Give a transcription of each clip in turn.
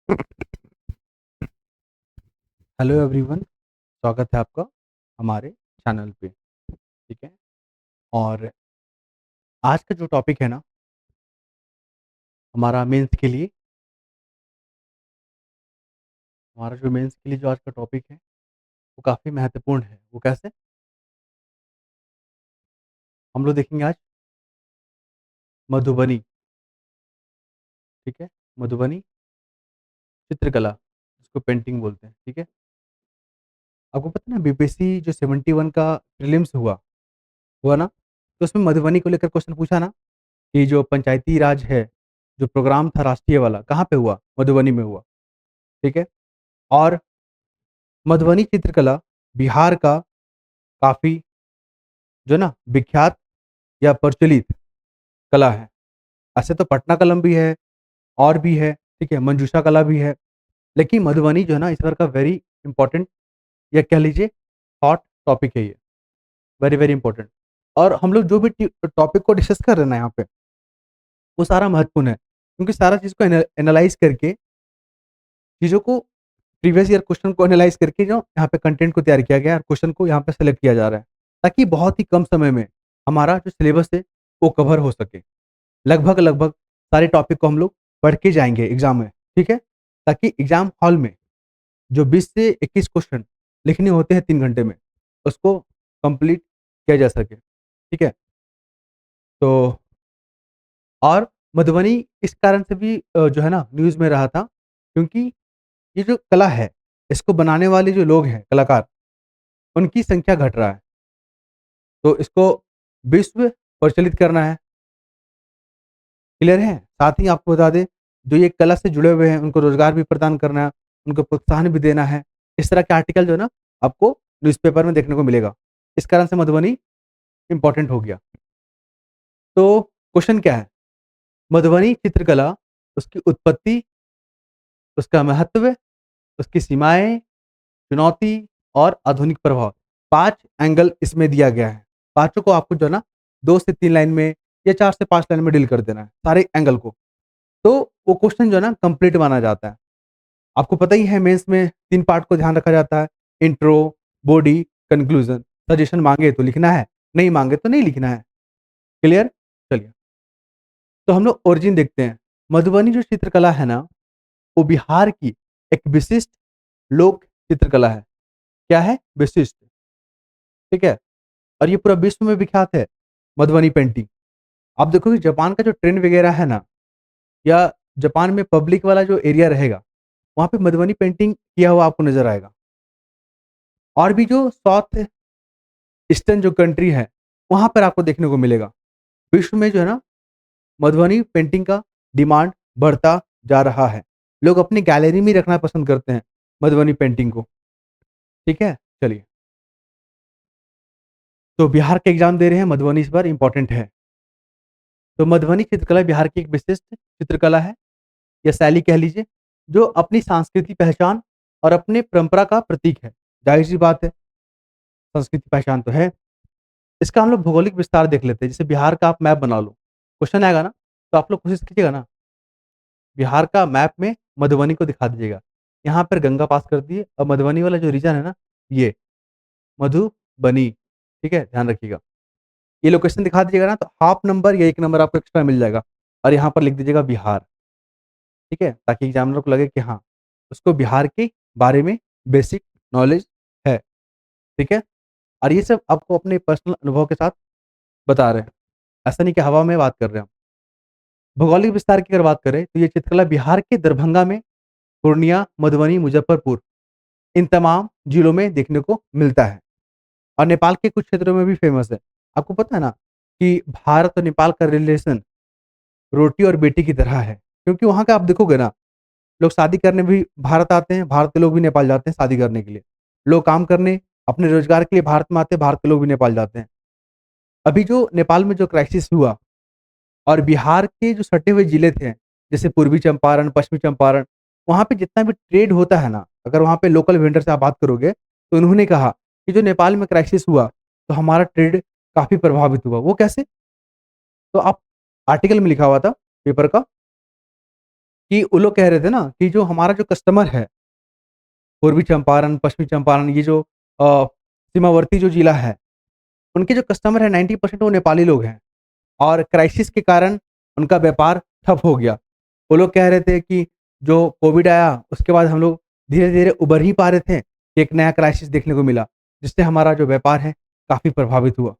Hello everyone, स्वागत है आपका हमारे चैनल पे। ठीक है। और आज का जो टॉपिक है ना, हमारा मेंस के लिए, हमारा जो मेंस के लिए जो आज का टॉपिक है वो काफ़ी महत्वपूर्ण है। वो कैसे? हम लोग देखेंगे आज मधुबनी। ठीक है। मधुबनी चित्रकला, जिसको पेंटिंग बोलते हैं। ठीक है। आपको पता है ना, बीपीएससी जो 71 का प्रीलिम्स हुआ ना, तो उसमें मधुबनी को लेकर क्वेश्चन पूछा ना कि जो पंचायती राज है, जो प्रोग्राम था राष्ट्रीय वाला, कहाँ पे हुआ? मधुबनी में हुआ। ठीक है। और मधुबनी चित्रकला बिहार का काफ़ी जो ना विख्यात या प्रचलित कला है। ऐसे तो पटना कलम भी है और भी है, ठीक है, मंजूषा कला भी है, लेकिन मधुबनी जो है ना इस बार का वेरी इंपॉर्टेंट, या कह लीजिए हॉट टॉपिक है ये। Very very important. और हम लोग जो भी टॉपिक को डिस्कस कर रहे हैं ना यहाँ पे, वो सारा महत्वपूर्ण है, क्योंकि सारा चीज़ को एनालाइज करके, चीज़ों को, प्रीवियस ईयर क्वेश्चन को एनालाइज करके जो यहाँ पे कंटेंट को तैयार किया गया है, और क्वेश्चन को यहाँ पे सेलेक्ट किया जा रहा है, ताकि बहुत ही कम समय में हमारा जो सिलेबस है वो कवर हो सके। लगभग लगभग सारे टॉपिक को हम लोग पढ़ के जाएंगे एग्जाम में। ठीक है। ताकि एग्जाम हॉल में जो 20 से 21 क्वेश्चन लिखने होते हैं 3 घंटे में, उसको कंप्लीट किया जा सके। ठीक है। तो और मधुबनी इस कारण से भी जो है ना न्यूज़ में रहा था, क्योंकि ये जो कला है, इसको बनाने वाले जो लोग हैं, कलाकार, उनकी संख्या घट रहा है। तो इसको विश्व प्रचलित करना है। क्लियर है? साथ ही आपको बता दें, जो ये कला से जुड़े हुए हैं उनको रोज़गार भी प्रदान करना है, उनको प्रोत्साहन भी देना है। इस तरह के आर्टिकल जो है ना आपको न्यूज़पेपर में देखने को मिलेगा। इस कारण से मधुबनी इम्पोर्टेंट हो गया। तो क्वेश्चन क्या है? मधुबनी चित्रकला, उसकी उत्पत्ति, उसका महत्व, उसकी सीमाएँ, चुनौती और आधुनिक प्रभाव। 5 एंगल इसमें दिया गया है। पाँचों को आपको जो है ना 2 से 3 लाइन में या 4 से 5 लाइन में डील कर देना है, सारे एंगल को। तो वो क्वेश्चन जो है ना कंप्लीट माना जाता है। आपको पता ही है, मेंस में 3 पार्ट को ध्यान रखा जाता है, इंट्रो, बॉडी, कंक्लूजन। सजेशन माँगे तो लिखना है, नहीं माँगे तो नहीं लिखना है। क्लियर? चलिए, तो हम लोग ओरिजिन देखते हैं। मधुबनी जो चित्रकला है ना, वो बिहार की एक विशिष्ट लोक चित्रकला है। क्या है? विशिष्ट। ठीक है? और ये पूरा विश्व में विख्यात है, मधुबनी पेंटिंग। आप देखोगे जापान का जो ट्रेंड वगैरह है ना, या जापान में पब्लिक वाला जो एरिया रहेगा, वहाँ पे मधुबनी पेंटिंग किया हुआ आपको नज़र आएगा। और भी जो साउथ ईस्टर्न जो कंट्री है, वहाँ पर आपको देखने को मिलेगा। विश्व में जो है ना मधुबनी पेंटिंग का डिमांड बढ़ता जा रहा है। लोग अपनी गैलरी में रखना पसंद करते हैं मधुबनी पेंटिंग को। ठीक है? चलिए, तो बिहार के एग्ज़ाम दे रहे हैं, मधुबनी इस बार इम्पोर्टेंट है। तो मधुबनी चित्रकला बिहार की एक विशिष्ट चित्रकला है, या शैली कह लीजिए, जो अपनी सांस्कृतिक पहचान और अपने परंपरा का प्रतीक है। ज़ाहिर-सी बात है, संस्कृति पहचान तो है। इसका हम लोग भौगोलिक विस्तार देख लेते हैं। जैसे बिहार का आप मैप बना लो, क्वेश्चन आएगा ना, तो आप लोग कोशिश कीजिएगा ना, बिहार का मैप में मधुबनी को दिखा दीजिएगा। यहाँ पर गंगा पास करती है, और मधुबनी वाला जो रीजन है ना, ये मधुबनी। ठीक है? ध्यान रखिएगा। ये लोकेशन दिखा दीजिएगा ना, तो हाफ नंबर या 1 नंबर आपको एक्स्ट्रा मिल जाएगा, और यहाँ पर लिख दीजिएगा बिहार। ठीक है? ताकि एग्ज़ामिनर को लगे कि हाँ, उसको बिहार के बारे में बेसिक नॉलेज है। ठीक है? और ये सब आपको अपने पर्सनल अनुभव के साथ बता रहे हैं। ऐसा नहीं कि हवा में बात कर रहे हैं हम। भौगोलिक विस्तार की अगर बात करें, तो ये चित्रकला बिहार के दरभंगा में, पूर्णिया, मधुबनी, मुज़फ्फरपुर, इन तमाम जिलों में देखने को मिलता है, और नेपाल के कुछ क्षेत्रों में भी फेमस है। आपको पता है ना कि भारत और नेपाल का रिलेशन रोटी और बेटी की तरह है, क्योंकि वहाँ का आप देखोगे ना, लोग शादी करने भी भारत आते हैं, भारत के लोग भी नेपाल जाते हैं शादी करने के लिए। लोग काम करने, अपने रोज़गार के लिए भारत में आते हैं, भारत के लोग भी नेपाल जाते हैं। अभी जो नेपाल में जो क्राइसिस हुआ, और बिहार के जो सटे हुए जिले थे, जैसे पूर्वी चंपारण, पश्चिमी चंपारण, वहाँ पे जितना भी ट्रेड होता है ना, अगर वहाँ पे लोकल वेंडर से आप बात करोगे, तो उन्होंने कहा कि जो नेपाल में क्राइसिस हुआ, तो हमारा ट्रेड काफ़ी प्रभावित हुआ। वो कैसे? तो आप, आर्टिकल में लिखा हुआ था पेपर का, कि वो लोग कह रहे थे ना कि जो हमारा जो कस्टमर है, पूर्वी चंपारण, पश्चिमी चंपारण, ये जो अ, सीमावर्ती जो जिला है, उनके जो कस्टमर है 90% वो नेपाली लोग हैं और क्राइसिस के कारण उनका व्यापार ठप हो गया। वो लोग कह रहे थे कि जो कोविड आया उसके बाद हम लोग धीरे-धीरे उभर ही पा रहे थे कि एक नया क्राइसिस देखने को मिला, जिससे हमारा जो व्यापार है काफ़ी प्रभावित हुआ।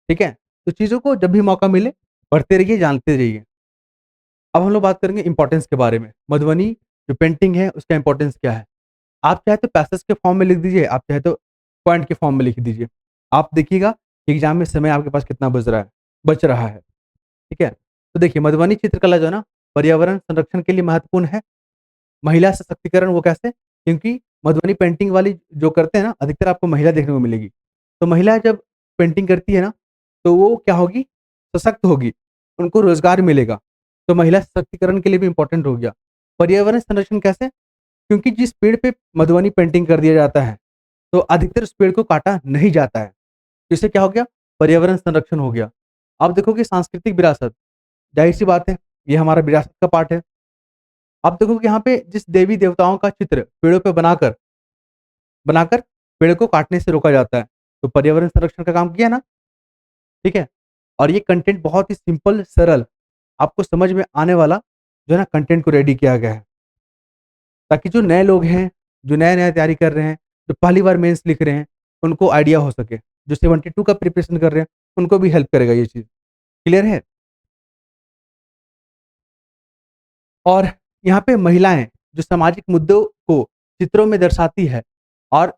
ठीक है? तो चीज़ों को जब भी मौका मिले पढ़ते रहिए, जानते रहिए। अब हम लोग बात करेंगे इम्पोर्टेंस के बारे में। मधुबनी जो पेंटिंग है उसका इम्पोर्टेंस क्या है? आप चाहे तो पैसेज के फॉर्म में लिख दीजिए, आप चाहे तो पॉइंट के फॉर्म में लिख दीजिए। आप देखिएगा कि एग्ज़ाम में समय आपके पास कितना बच रहा है। ठीक है? तो देखिए मधुबनी चित्रकला जो है ना पर्यावरण संरक्षण के लिए महत्वपूर्ण है। महिला सशक्तिकरण वो कैसे? क्योंकि मधुबनी पेंटिंग वाली जो करते हैं ना अधिकतर आपको महिला देखने को मिलेगी। तो महिला जब पेंटिंग करती है ना, तो वो क्या होगी? सशक्त होगी, उनको रोज़गार मिलेगा। तो महिला सशक्तिकरण के लिए भी इम्पोर्टेंट हो गया। पर्यावरण संरक्षण कैसे? क्योंकि जिस पेड़ पे मधुबनी पेंटिंग कर दिया जाता है, तो अधिकतर उस पेड़ को काटा नहीं जाता है। इससे क्या हो गया? पर्यावरण संरक्षण हो गया। आप देखोगे सांस्कृतिक विरासत, ज़ाहिर-सी बात है, ये हमारा विरासत का पार्ट है। आप देखोगे यहाँ पे जिस देवी-देवताओं का चित्र पेड़ों पे बनाकर बनाकर पेड़ को काटने से रोका जाता है। तो पर्यावरण संरक्षण का काम किया ना, ठीक है? और ये कंटेंट बहुत ही सिंपल, सरल, आपको समझ में आने वाला जो है ना कंटेंट को रेडी किया गया है। ताकि जो नए लोग हैं, जो नया-नया तैयारी कर रहे हैं, जो पहली बार मेंस लिख रहे हैं, उनको आइडिया हो सके। जो 72 का प्रिपरेशन कर रहे हैं, उनको भी हेल्प करेगा ये चीज़। क्लियर है? और यहाँ पे महिलाएँ जो सामाजिक मुद्दों को चित्रों में दर्शाती है और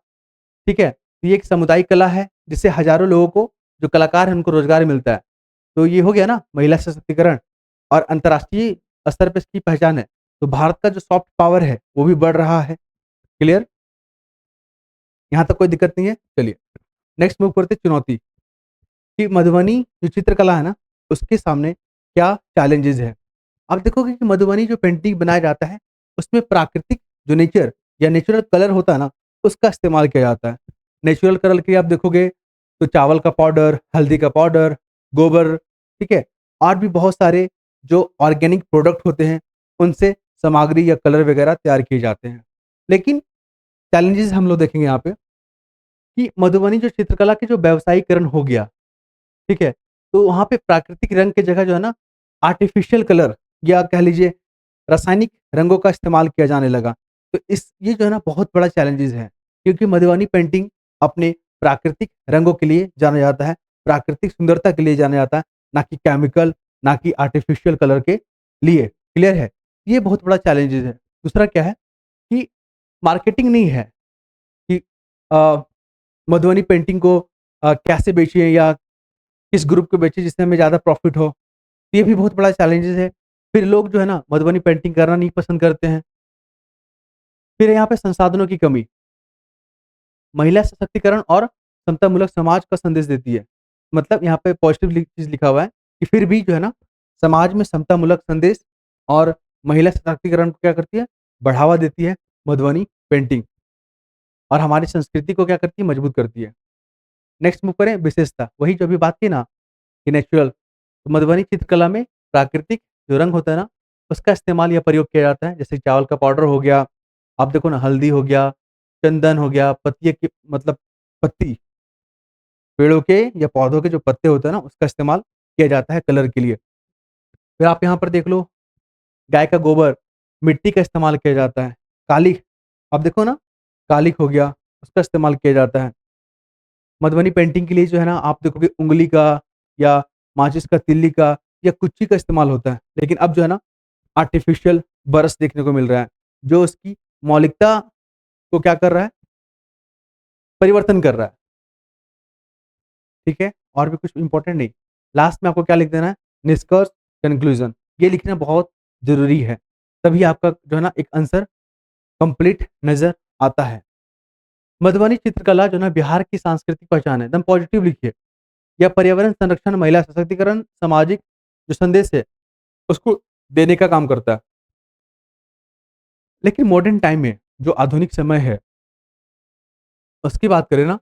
ठीक है, तो ये एक सामुदायिक कला है जिससे हज़ारों लोगों को जो कलाकार हैं उनको रोज़गार मिलता है। तो ये हो गया ना महिला सशक्तिकरण और अंतर्राष्ट्रीय स्तर पे इसकी पहचान है। तो भारत का जो सॉफ्ट पावर है वो भी बढ़ रहा है। क्लियर? यहाँ तक कोई दिक्कत नहीं है? चलिए, नेक्स्ट मूव करते हैं चुनौती, कि मधुबनी जो चित्रकला है ना, उसके सामने क्या चैलेंजेज़ हैं? आप देखोगे कि मधुबनी जो पेंटिंग बनाया जाता है, उसमें प्राकृतिक जो नेचर या नेचुरल कलर होता है ना, उसका इस्तेमाल किया जाता है। नेचुरल कलर के लिए आप देखोगे तो चावल का पाउडर, हल्दी का पाउडर, गोबर, ठीक है? और भी बहुत सारे जो ऑर्गेनिक प्रोडक्ट होते हैं, उनसे सामग्री या कलर वगैरह तैयार किए जाते हैं। लेकिन चैलेंजेज़ हम लोग देखेंगे यहाँ पे कि मधुबनी जो चित्रकला की जो व्यावसायीकरण हो गया, ठीक है? तो वहाँ पे प्राकृतिक रंग की जगह जो है ना, आर्टिफ़िशियल कलर या कह लीजिए रासायनिक रंगों का इस्तेमाल किया जाने लगा। तो इस ये जो है ना बहुत बड़ा चैलेंजेज़ है, क्योंकि मधुबनी पेंटिंग अपने प्राकृतिक रंगों के लिए जाना जाता है, प्राकृतिक सुंदरता के लिए जाना जाता है, ना कि केमिकल, ना कि आर्टिफ़िशियल कलर के लिए। क्लियर है? ये बहुत बड़ा चैलेंजेज़ है। दूसरा क्या है कि मार्केटिंग नहीं है कि अ, मधुबनी पेंटिंग को कैसे बेचें या किस ग्रुप को बेचें जिससे हमें ज़्यादा प्रॉफ़िट हो। ये भी बहुत बड़ा चैलेंजेज़ है। फिर लोग जो है ना मधुबनी पेंटिंग करना नहीं पसंद करते हैं। फिर यहाँ पे संसाधनों की कमी, महिला सशक्तिकरण और समतामूलक समाज का संदेश देती है। मतलब यहाँ पे पॉज़िटिव चीज़ लिखा हुआ है कि फिर भी जो है ना समाज में समतामूलक संदेश और महिला सशक्तिकरण को क्या करती है? बढ़ावा देती है मधुबनी पेंटिंग और हमारी संस्कृति को क्या करती है? मजबूत करती है। नेक्स्ट मूव करें विशेषता, वही जो अभी बात की ना कि नेचुरल, तो मधुबनी चित्रकला में प्राकृतिक जो रंग होता है ना, उसका इस्तेमाल या प्रयोग किया जाता है। जैसे चावल का पाउडर हो गया, आप देखो ना हल्दी हो गया, चंदन हो गया, पत्तिये की मतलब पत्ती, पेड़ों के या पौधों के जो पत्ते होते हैं ना, उसका इस्तेमाल किया जाता है कलर के लिए। फिर आप यहाँ पर देख लो, गाय का गोबर, मिट्टी का इस्तेमाल किया जाता है। कालिख, आप देखो ना, कालिख हो गया, उसका इस्तेमाल किया जाता है। मधुबनी पेंटिंग के लिए जो है ना आप देखोगे उँगली का या माचिस का तिल्ली का या कुच्ची का इस्तेमाल होता है। लेकिन अब जो है ना आर्टिफ़िशियल बरस देखने को मिल रहा है, जो उसकी मौलिकता को क्या कर रहा है? परिवर्तन कर रहा है, ठीक है? और भी कुछ इम्पोर्टेंट नहीं। लास्ट में आपको क्या लिख देना है? निष्कर्ष, कन्क्लूज़न, ये लिखना बहुत ज़रूरी है। तभी आपका जो है ना एक आंसर कंप्लीट नज़र आता है। मधुबनी चित्रकला जो है ना बिहार की सांस्कृतिक पहचान है, एकदम पॉज़िटिव लिखिए। या पर्यावरण संरक्षण, महिला सशक्तिकरण, सामाजिक जो संदेश है, उसको देने का काम करता है। लेकिन मॉडर्न टाइम में जो आधुनिक समय है, उसकी बात करें ना,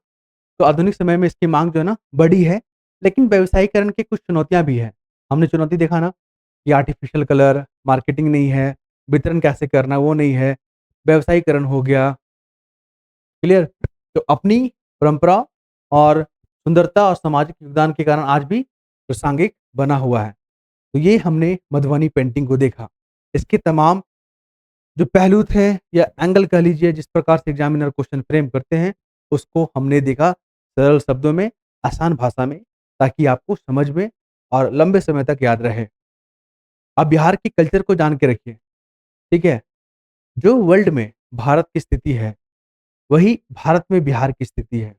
तो आधुनिक समय में इसकी माँग जो है ना बढ़ी है, लेकिन व्यावसायीकरण की कुछ चुनौतियाँ भी हैं। हमने चुनौती देखा ना, कि आर्टिफ़िशियल कलर, मार्केटिंग नहीं है, वितरण कैसे करना वो नहीं है, व्यवसायीकरण हो गया, क्लियर? तो अपनी परंपरा और सुंदरता और सामाजिक योगदान के कारण आज भी प्रासंगिक बना हुआ है। तो ये हमने मधुबनी पेंटिंग को देखा। इसके तमाम जो पहलू थे या एंगल कह लीजिए जिस प्रकार से एग्जामिनर क्वेश्चन फ्रेम करते हैं, उसको हमने देखा सरल शब्दों में, आसान भाषा में, ताकि आपको समझ में और लंबे समय तक याद रहे। आप बिहार के कल्चर को जान के रखिए, ठीक है? जो वर्ल्ड में भारत की स्थिति है, वही भारत में बिहार की स्थिति है,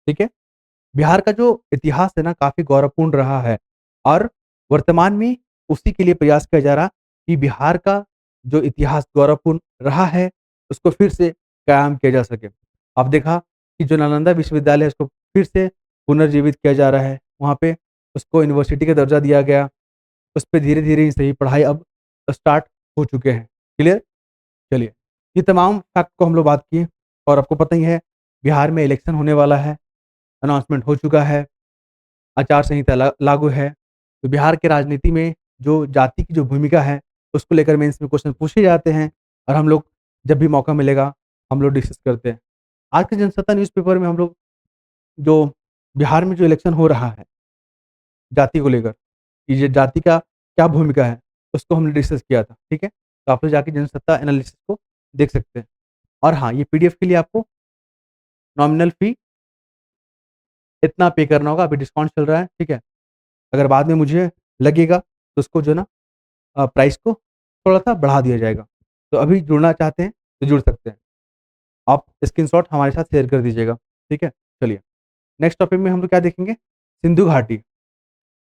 ठीक है? बिहार का जो इतिहास है ना काफ़ी गौरवपूर्ण रहा है और वर्तमान में उसी के लिए प्रयास किया जा रहा कि बिहार का जो इतिहास गौरवपूर्ण रहा है, उसको फिर से कायम किया जा सके। अब देखा कि जो नालंदा विश्वविद्यालय है उसको फिर से पुनर्जीवित किया जा रहा है, वहाँ पे उसको यूनिवर्सिटी का दर्जा दिया गया, उस पे धीरे-धीरे सही पढ़ाई अब स्टार्ट हो चुके हैं। क्लियर? चलिए, ये तमाम फैक्ट को हम लोग बात किए और आपको पता ही है बिहार में इलेक्शन होने वाला है, अनाउंसमेंट हो चुका है। आचार संहिता लागू है। तो बिहार की राजनीति में जो जाति की जो भूमिका है, उसको लेकर मेंस में क्वेश्चन पूछे जाते हैं और हम लोग जब भी मौका मिलेगा, हम लोग डिस्कस करते हैं। आज के जनसत्ता न्यूज़पेपर में हम लोग जो बिहार में जो इलेक्शन हो रहा है, जाति को लेकर, कि ये जाति का क्या भूमिका है, उसको हमने डिस्कस किया था, ठीक है? तो आप लोग जाके जनसत्ता एनालिसिस को देख सकते हैं। और हाँ, ये पीडीएफ के लिए आपको नॉमिनल फ़ी इतना पे करना होगा, अभी डिस्काउंट चल रहा है, ठीक है? अगर बाद में मुझे लगेगा तो उसको जो है ना प्राइस को थोड़ा-सा बढ़ा दिया जाएगा। तो अभी जुड़ना चाहते हैं तो जुड़ सकते हैं। आप स्क्रीनशॉट हमारे साथ शेयर कर दीजिएगा, ठीक है? चलिए, नेक्स्ट टॉपिक में हम लोग क्या देखेंगे? सिंधु घाटी।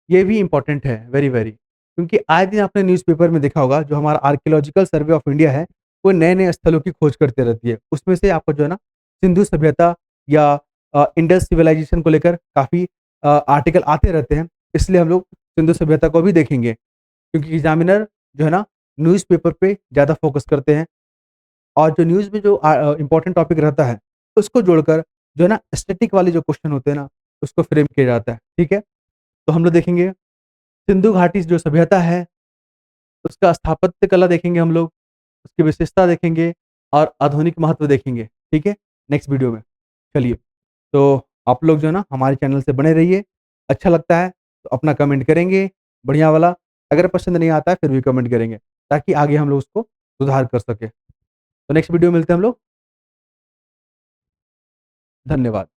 ये भी इम्पोर्टेंट है, वेरी, वेरी क्योंकि आए दिन आपने न्यूज़पेपर में देखा होगा जो हमारा आर्कियोलॉजिकल सर्वे ऑफ इंडिया है, वो नए-नए स्थलों की खोज करते रहती है। उसमें से आपको जो है ना सिंधु सभ्यता या इंडस सिविलाइजेशन को लेकर काफ़ी आर्टिकल आते रहते हैं। इसलिए हम लोग सिंधु सभ्यता को भी देखेंगे क्योंकि एग्ज़ामिनर जो है ना न्यूज़पेपर पे ज़्यादा फ़ोकस करते हैं और जो न्यूज़ में जो इम्पोर्टेंट टॉपिक रहता है, उसको जोड़कर जो है ना स्टैटिक वाले जो क्वेश्चन होते हैं ना, उसको फ्रेम किया जाता है, ठीक है? तो हम लोग देखेंगे सिंधु घाटी जो सभ्यता है, उसका स्थापत्य कला देखेंगे हम लोग, उसकी विशेषता देखेंगे और आधुनिक महत्व देखेंगे, ठीक है? नेक्स्ट वीडियो में। चलिए, तो आप लोग जो है ना हमारे चैनल से बने रहिए, अच्छा लगता है तो अपना कमेंट करेंगे, बढ़िया वाला, अगर पसंद नहीं आता है फिर भी कमेंट करेंगे, ताकि आगे हम लोग उसको सुधार कर सकें। तो नेक्स्ट वीडियो में मिलते हैं हम लोग, धन्यवाद।